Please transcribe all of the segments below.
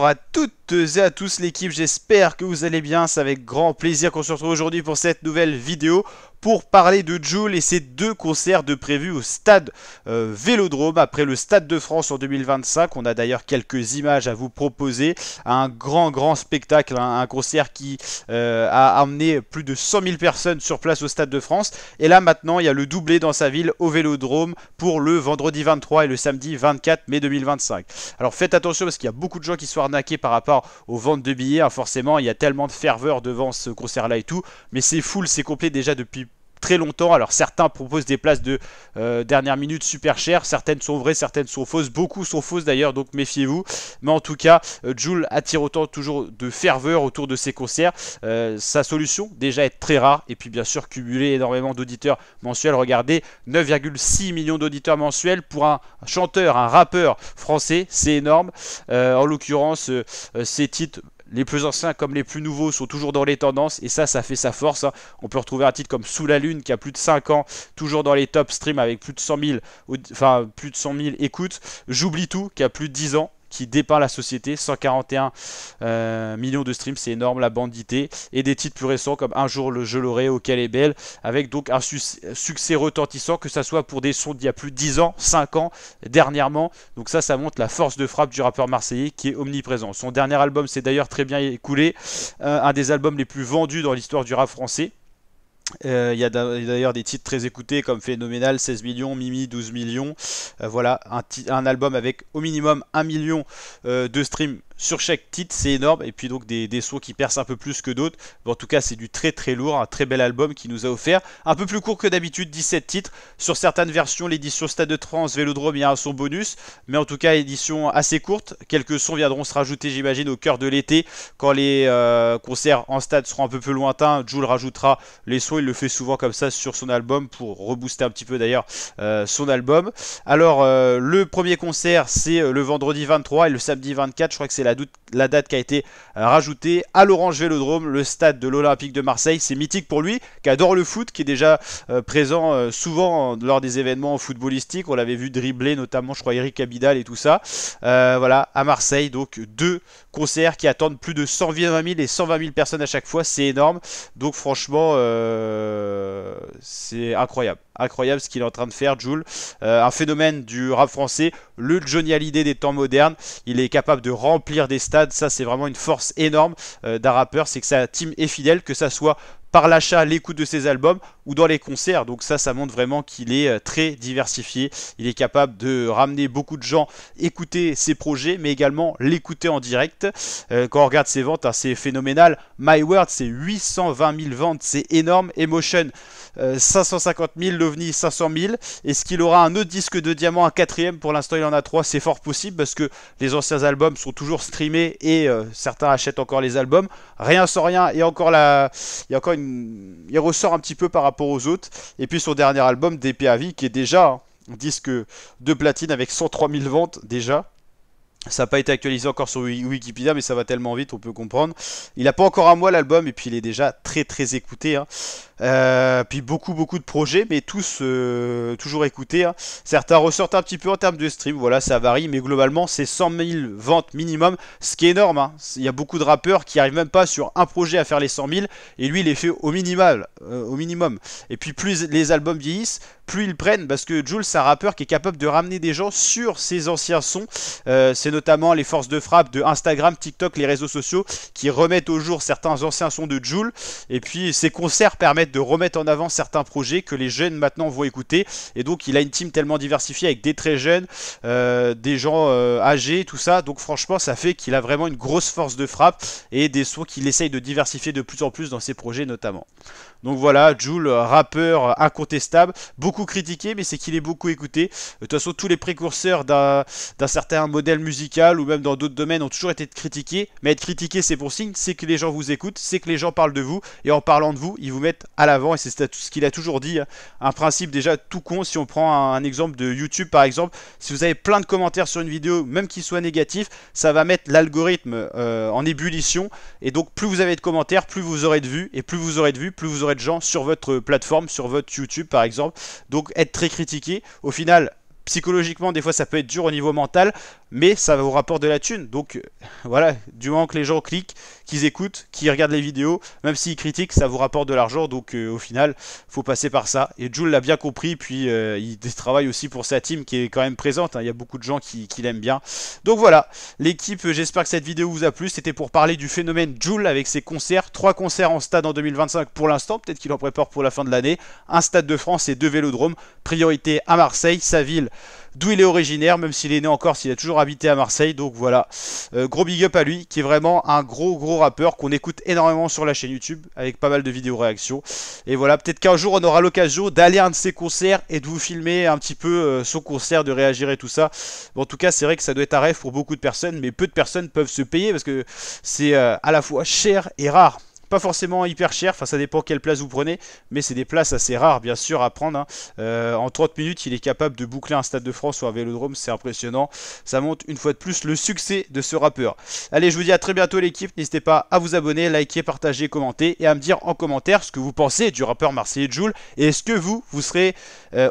Bonjour à toutes et à tous l'équipe, j'espère que vous allez bien. C'est avec grand plaisir qu'on se retrouve aujourd'hui pour cette nouvelle vidéo pour parler de Jul et ses deux concerts de prévus au stade Vélodrome après le Stade de France en 2025. On a d'ailleurs quelques images à vous proposer. Un grand spectacle, un concert qui a amené plus de 100 000 personnes sur place au Stade de France. Et là maintenant, il y a le doublé dans sa ville au Vélodrome pour le vendredi 23 et le samedi 24 mai 2025. Alors faites attention parce qu'il y a beaucoup de gens qui sont arnaqués par rapport aux ventes de billets. Forcément, il y a tellement de ferveur devant ce concert-là et tout. Mais c'est full, c'est complet déjà depuis très longtemps. Alors certains proposent des places de dernière minute super chères, certaines sont vraies, certaines sont fausses, beaucoup sont fausses d'ailleurs, donc méfiez-vous. Mais en tout cas, Jul attire autant toujours de ferveur autour de ses concerts. Sa solution, déjà être très rare, et puis bien sûr cumuler énormément d'auditeurs mensuels. Regardez, 9,6 millions d'auditeurs mensuels pour un chanteur, un rappeur français, c'est énorme. En l'occurrence, ces titres, les plus anciens comme les plus nouveaux, sont toujours dans les tendances et ça fait sa force. On peut retrouver un titre comme Sous la Lune qui a plus de 5 ans, toujours dans les top streams avec plus de 100 000, plus de 100 000 écoutes. J'oublie tout qui a plus de 10 ans, qui dépeint la société, 141 millions de streams, c'est énorme, la bandité, et des titres plus récents comme Un jour je l'aurai, Auquel est belle, avec donc un succès retentissant, que ça soit pour des sons d'il y a plus de 10 ans, 5 ans, dernièrement. Donc ça montre la force de frappe du rappeur marseillais qui est omniprésent. Son dernier album s'est d'ailleurs très bien écoulé, un des albums les plus vendus dans l'histoire du rap français. Il y a d'ailleurs des titres très écoutés comme Phénoménal, 16 millions, Mimi, 12 millions. Voilà, un album avec au minimum 1 million de streams sur chaque titre, c'est énorme. Et puis donc des sons qui percent un peu plus que d'autres. Mais en tout cas, c'est du très lourd, un très bel album qui nous a offert. Un peu plus court que d'habitude, 17 titres. Sur certaines versions, l'édition Stade de France, Vélodrome, il y a un son bonus. Mais en tout cas, édition assez courte. Quelques sons viendront se rajouter, j'imagine, au cœur de l'été. Quand les concerts en stade seront un peu plus lointains, Jul rajoutera les sons. Il le fait souvent comme ça sur son album pour rebooster un petit peu d'ailleurs son album. Alors, le premier concert, c'est le vendredi 23 et le samedi 24. Je crois que c'est la date qui a été rajoutée à l'Orange Vélodrome, le stade de l'Olympique de Marseille. C'est mythique pour lui, qui adore le foot, qui est déjà présent souvent lors des événements footballistiques. On l'avait vu dribbler, notamment, je crois, Eric Abidal et tout ça. Voilà, à Marseille, donc deux concerts qui attendent plus de 120 000 et 120 000 personnes à chaque fois. C'est énorme. Donc franchement, c'est incroyable. Incroyable ce qu'il est en train de faire, Jul. Un phénomène du rap français, le Johnny Hallyday des temps modernes. Il est capable de remplir des stades. Ça, c'est vraiment une force énorme d'un rappeur. C'est que sa team est fidèle, que ça soit par l'achat, l'écoute de ses albums ou dans les concerts. Donc ça montre vraiment qu'il est très diversifié. Il est capable de ramener beaucoup de gens écouter ses projets, mais également l'écouter en direct. Quand on regarde ses ventes, c'est phénoménal. My World, c'est 820 000 ventes, c'est énorme. Emotion, 550 000, l'OVNI 500 000. Est-ce qu'il aura un autre disque de diamant, un quatrième? Pour l'instant il en a 3, c'est fort possible parce que les anciens albums sont toujours streamés et certains achètent encore les albums. Rien sans rien, et encore il ressort un petit peu par rapport aux autres. Et puis son dernier album, DPAV, qui est déjà un disque de platine avec 103 000 ventes déjà. Ça n'a pas été actualisé encore sur Wikipédia, mais ça va tellement vite, on peut comprendre. Il n'a pas encore un mois l'album, et puis il est déjà très écouté. Puis beaucoup de projets, mais tous toujours écoutés. Certains ressortent un petit peu en termes de stream, voilà, ça varie, mais globalement c'est 100 000 ventes minimum, ce qui est énorme. Il y a beaucoup de rappeurs qui n'arrivent même pas sur un projet à faire les 100 000, et lui il les fait au minimum. Et puis plus les albums vieillissent, plus ils prennent, parce que Jul, c'est un rappeur qui est capable de ramener des gens sur ses anciens sons. C'est notamment les forces de frappe de Instagram, TikTok, les réseaux sociaux qui remettent au jour certains anciens sons de Jul. Et puis ces concerts permettent de remettre en avant certains projets que les jeunes maintenant vont écouter. Et donc il a une team tellement diversifiée avec des très jeunes, des gens âgés, tout ça. Donc franchement ça fait qu'il a vraiment une grosse force de frappe et des sons qu'il essaye de diversifier de plus en plus dans ses projets notamment. Donc voilà, Jul, rappeur incontestable, beaucoup critiqué, mais c'est qu'il est beaucoup écouté. De toute façon, tous les précurseurs d'un certain modèle musical ou même dans d'autres domaines ont toujours été critiqués. Mais être critiqué, c'est pour signe, c'est que les gens vous écoutent, c'est que les gens parlent de vous. Et en parlant de vous, ils vous mettent à l'avant. Et c'est ce qu'il a toujours dit. Un principe déjà tout con. Si on prend un exemple de YouTube par exemple, si vous avez plein de commentaires sur une vidéo, même qu'ils soient négatifs, ça va mettre l'algorithme en ébullition. Et donc plus vous avez de commentaires, plus vous aurez de vues. Et plus vous aurez de vues, plus vous aurez de gens sur votre plateforme, sur votre YouTube par exemple. Donc être très critiqué, au final psychologiquement, des fois, ça peut être dur au niveau mental, mais ça vous rapporte de la thune. Donc, voilà, du moment que les gens cliquent, qu'ils écoutent, qu'ils regardent les vidéos, même s'ils critiquent, ça vous rapporte de l'argent. Donc, au final, faut passer par ça. Et Jul l'a bien compris, puis il travaille aussi pour sa team qui est quand même présente. Il y a beaucoup de gens qui l'aiment bien. Donc, voilà, l'équipe, j'espère que cette vidéo vous a plu. C'était pour parler du phénomène Jul avec ses concerts. 3 concerts en stade en 2025 pour l'instant. Peut-être qu'il en prépare pour la fin de l'année. Un stade de France et 2 vélodromes. Priorité à Marseille, sa ville d'où il est originaire, même s'il est né en Corse, il a toujours habité à Marseille. Donc voilà, gros big up à lui, qui est vraiment un gros rappeur qu'on écoute énormément sur la chaîne YouTube, avec pas mal de vidéos réactions. Et voilà, peut-être qu'un jour on aura l'occasion d'aller à un de ses concerts et de vous filmer un petit peu son concert, de réagir et tout ça. Bon, en tout cas, c'est vrai que ça doit être un rêve pour beaucoup de personnes, mais peu de personnes peuvent se payer parce que c'est à la fois cher et rare. Pas forcément hyper cher, enfin ça dépend quelle place vous prenez, mais c'est des places assez rares bien sûr à prendre. Hein. En 30 minutes, il est capable de boucler un Stade de France ou un Vélodrome, c'est impressionnant. Ça montre une fois de plus le succès de ce rappeur. Allez, je vous dis à très bientôt l'équipe, n'hésitez pas à vous abonner, liker, partager, commenter et à me dire en commentaire ce que vous pensez du rappeur marseillais Jul. Et est-ce que vous serez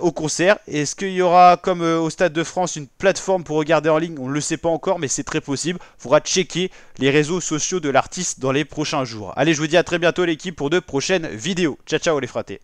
au concert? Est-ce qu'il y aura comme au Stade de France une plateforme pour regarder en ligne? On ne le sait pas encore, mais c'est très possible. Il faudra checker les réseaux sociaux de l'artiste dans les prochains jours. Allez, je vous dis à très bientôt l'équipe pour de prochaines vidéos. Ciao ciao les fratés.